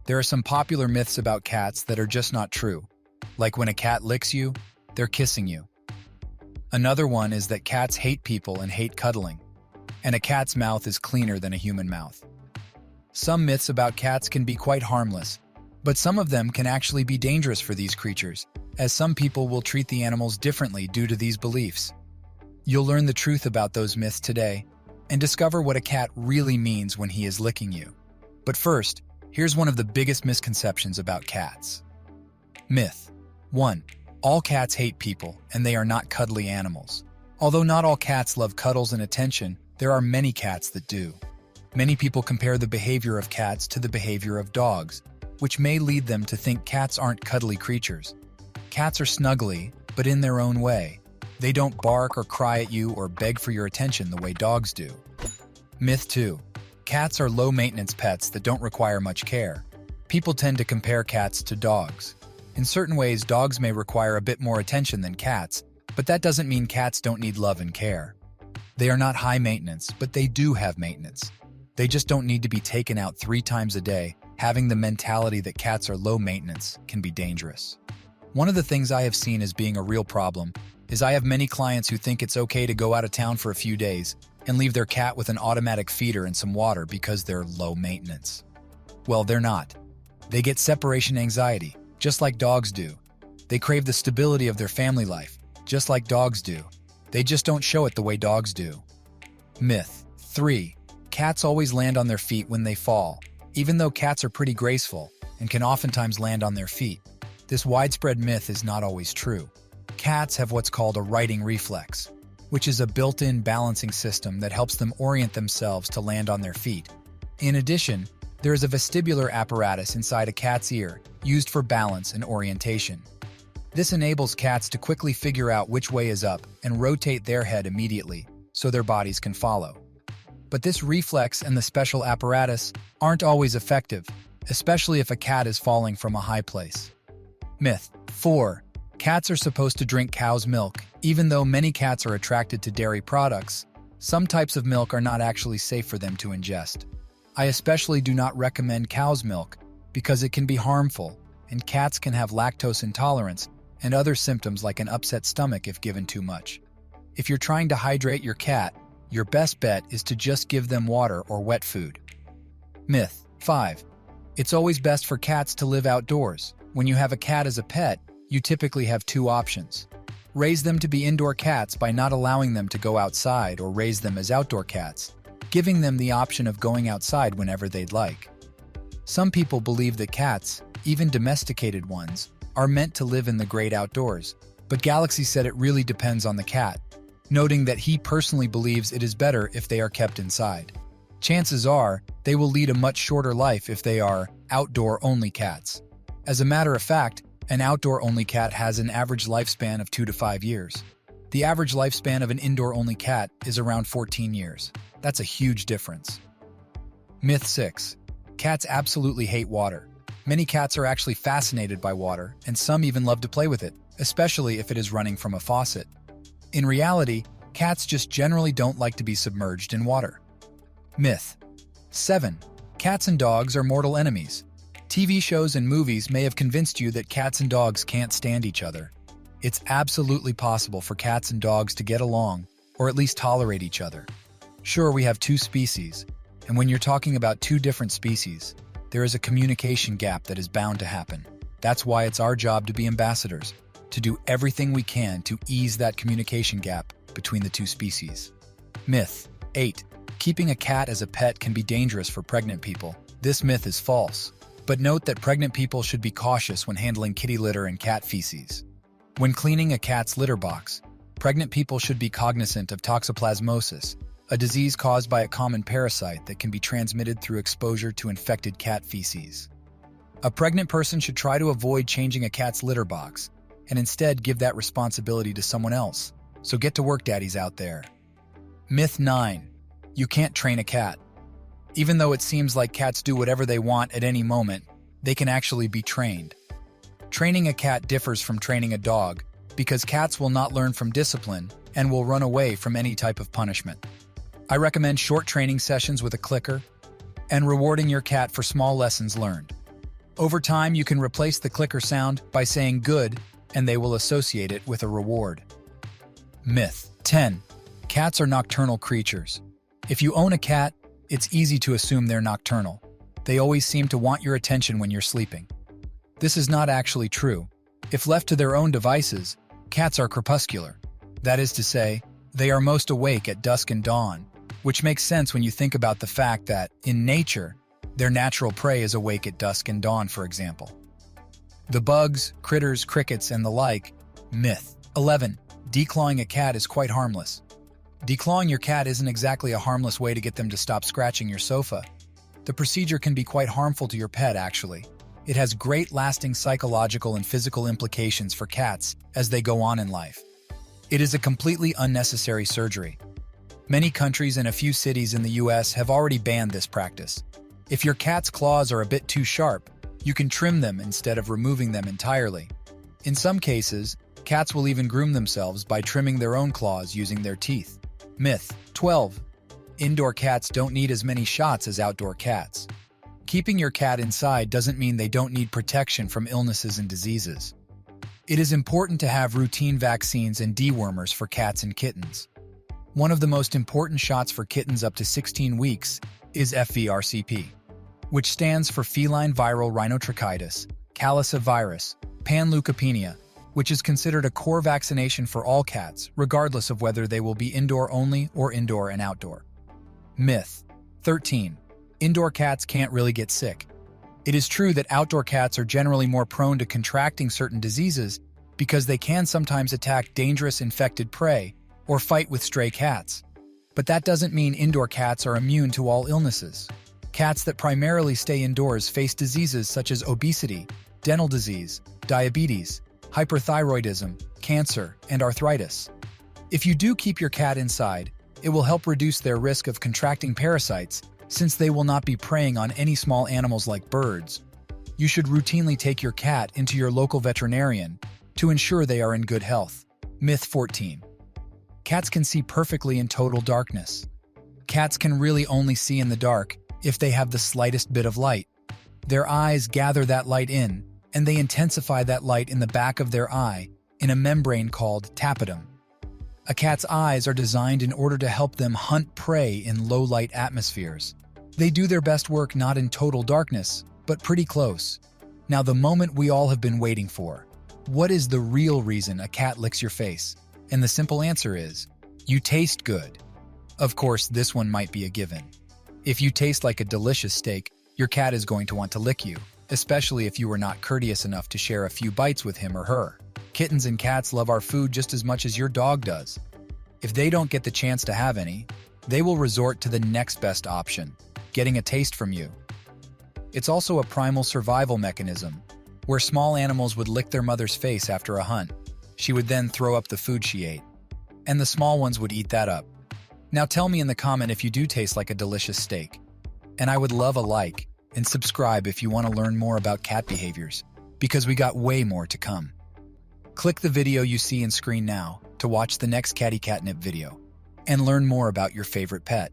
There are some popular myths about cats that are just not true, like when a cat licks you, they're kissing you. Another one is that cats hate people and hate cuddling, and a cat's mouth is cleaner than a human mouth. Some myths about cats can be quite harmless, but some of them can actually be dangerous for these creatures, as some people will treat the animals differently due to these beliefs. You'll learn the truth about those myths today, and discover what a cat really means when he is licking you. But first, here's one of the biggest misconceptions about cats. Myth 1. All cats hate people, and they are not cuddly animals. Although not all cats love cuddles and attention, there are many cats that do. Many people compare the behavior of cats to the behavior of dogs, which may lead them to think cats aren't cuddly creatures. Cats are snuggly, but in their own way. They don't bark or cry at you or beg for your attention the way dogs do. Myth 2. Cats are low-maintenance pets that don't require much care. People tend to compare cats to dogs. In certain ways, dogs may require a bit more attention than cats, but that doesn't mean cats don't need love and care. They are not high maintenance, but they do have maintenance. They just don't need to be taken out 3 times a day. Having the mentality that cats are low maintenance can be dangerous. One of the things I have seen as being a real problem is I have many clients who think it's okay to go out of town for a few days and leave their cat with an automatic feeder and some water because they're low maintenance. Well, they're not. They get separation anxiety, just like dogs do. They crave the stability of their family life, just like dogs do. They just don't show it the way dogs do. Myth 3. Cats always land on their feet when they fall, even though cats are pretty graceful and can oftentimes land on their feet. This widespread myth is not always true. Cats have what's called a righting reflex, which is a built-in balancing system that helps them orient themselves to land on their feet. In addition, there is a vestibular apparatus inside a cat's ear used for balance and orientation. This enables cats to quickly figure out which way is up and rotate their head immediately so their bodies can follow. But this reflex and the special apparatus aren't always effective, especially if a cat is falling from a high place. Myth 4. Cats are supposed to drink cow's milk. Even though many cats are attracted to dairy products, some types of milk are not actually safe for them to ingest. I especially do not recommend cow's milk because it can be harmful, and cats can have lactose intolerance and other symptoms like an upset stomach if given too much. If you're trying to hydrate your cat, your best bet is to just give them water or wet food. Myth 5. It's always best for cats to live outdoors. When you have a cat as a pet, you typically have 2 options. Raise them to be indoor cats by not allowing them to go outside, or raise them as outdoor cats, giving them the option of going outside whenever they'd like. Some people believe that cats, even domesticated ones, are meant to live in the great outdoors, but Galaxy said it really depends on the cat, noting that he personally believes it is better if they are kept inside. Chances are, they will lead a much shorter life if they are outdoor-only cats. As a matter of fact, an outdoor-only cat has an average lifespan of 2 to 5 years. The average lifespan of an indoor-only cat is around 14 years. That's a huge difference. Myth 6. Cats absolutely hate water. Many cats are actually fascinated by water, and some even love to play with it, especially if it is running from a faucet. In reality, cats just generally don't like to be submerged in water. Myth 7. Cats and dogs are mortal enemies. TV shows and movies may have convinced you that cats and dogs can't stand each other. It's absolutely possible for cats and dogs to get along, or at least tolerate each other. Sure, we have 2 species, and when you're talking about 2 different species, there is a communication gap that is bound to happen. That's why it's our job to be ambassadors, to do everything we can to ease that communication gap between the 2 species. Myth 8. Keeping a cat as a pet can be dangerous for pregnant people. This myth is false. But note that pregnant people should be cautious when handling kitty litter and cat feces. When cleaning a cat's litter box, pregnant people should be cognizant of toxoplasmosis, a disease caused by a common parasite that can be transmitted through exposure to infected cat feces. A pregnant person should try to avoid changing a cat's litter box and instead give that responsibility to someone else. So get to work, daddies out there. Myth 9. You can't train a cat. Even though it seems like cats do whatever they want at any moment, they can actually be trained. Training a cat differs from training a dog because cats will not learn from discipline and will run away from any type of punishment. I recommend short training sessions with a clicker and rewarding your cat for small lessons learned. Over time, you can replace the clicker sound by saying good, and they will associate it with a reward. Myth 10. Cats are nocturnal creatures. If you own a cat, it's easy to assume they're nocturnal. They always seem to want your attention when you're sleeping. This is not actually true. If left to their own devices, cats are crepuscular. That is to say, they are most awake at dusk and dawn, which makes sense when you think about the fact that, in nature, their natural prey is awake at dusk and dawn, for example. The bugs, critters, crickets, and the like. Myth 11. Declawing a cat is quite harmless. Declawing your cat isn't exactly a harmless way to get them to stop scratching your sofa. The procedure can be quite harmful to your pet, actually. It has great lasting psychological and physical implications for cats as they go on in life. It is a completely unnecessary surgery. Many countries and a few cities in the US have already banned this practice. If your cat's claws are a bit too sharp, you can trim them instead of removing them entirely. In some cases, cats will even groom themselves by trimming their own claws using their teeth. Myth 12. Indoor cats don't need as many shots as outdoor cats. Keeping your cat inside doesn't mean they don't need protection from illnesses and diseases. It is important to have routine vaccines and dewormers for cats and kittens. One of the most important shots for kittens up to 16 weeks is FVRCP, which stands for feline viral rhinotracheitis, calicivirus, panleukopenia, which is considered a core vaccination for all cats, regardless of whether they will be indoor only or indoor and outdoor. Myth 13. Indoor cats can't really get sick. It is true that outdoor cats are generally more prone to contracting certain diseases because they can sometimes attack dangerous infected prey or fight with stray cats. But that doesn't mean indoor cats are immune to all illnesses. Cats that primarily stay indoors face diseases such as obesity, dental disease, diabetes, hyperthyroidism, cancer, and arthritis. If you do keep your cat inside, it will help reduce their risk of contracting parasites since they will not be preying on any small animals like birds. You should routinely take your cat into your local veterinarian to ensure they are in good health. Myth 14. Cats can see perfectly in total darkness. Cats can really only see in the dark if they have the slightest bit of light. Their eyes gather that light in, and they intensify that light in the back of their eye in a membrane called tapetum. A cat's eyes are designed in order to help them hunt prey in low-light atmospheres. They do their best work not in total darkness, but pretty close. Now, the moment we all have been waiting for. What is the real reason a cat licks your face? And the simple answer is, you taste good. Of course, this one might be a given. If you taste like a delicious steak, your cat is going to want to lick you, especially if you were not courteous enough to share a few bites with him or her. Kittens and cats love our food just as much as your dog does. If they don't get the chance to have any, they will resort to the next best option, getting a taste from you. It's also a primal survival mechanism, where small animals would lick their mother's face after a hunt. She would then throw up the food she ate, and the small ones would eat that up. Now tell me in the comment if you do taste like a delicious steak. And I would love a like and subscribe if you want to learn more about cat behaviors, because we got way more to come. Click the video you see in screen now to watch the next Catnip video and learn more about your favorite pet.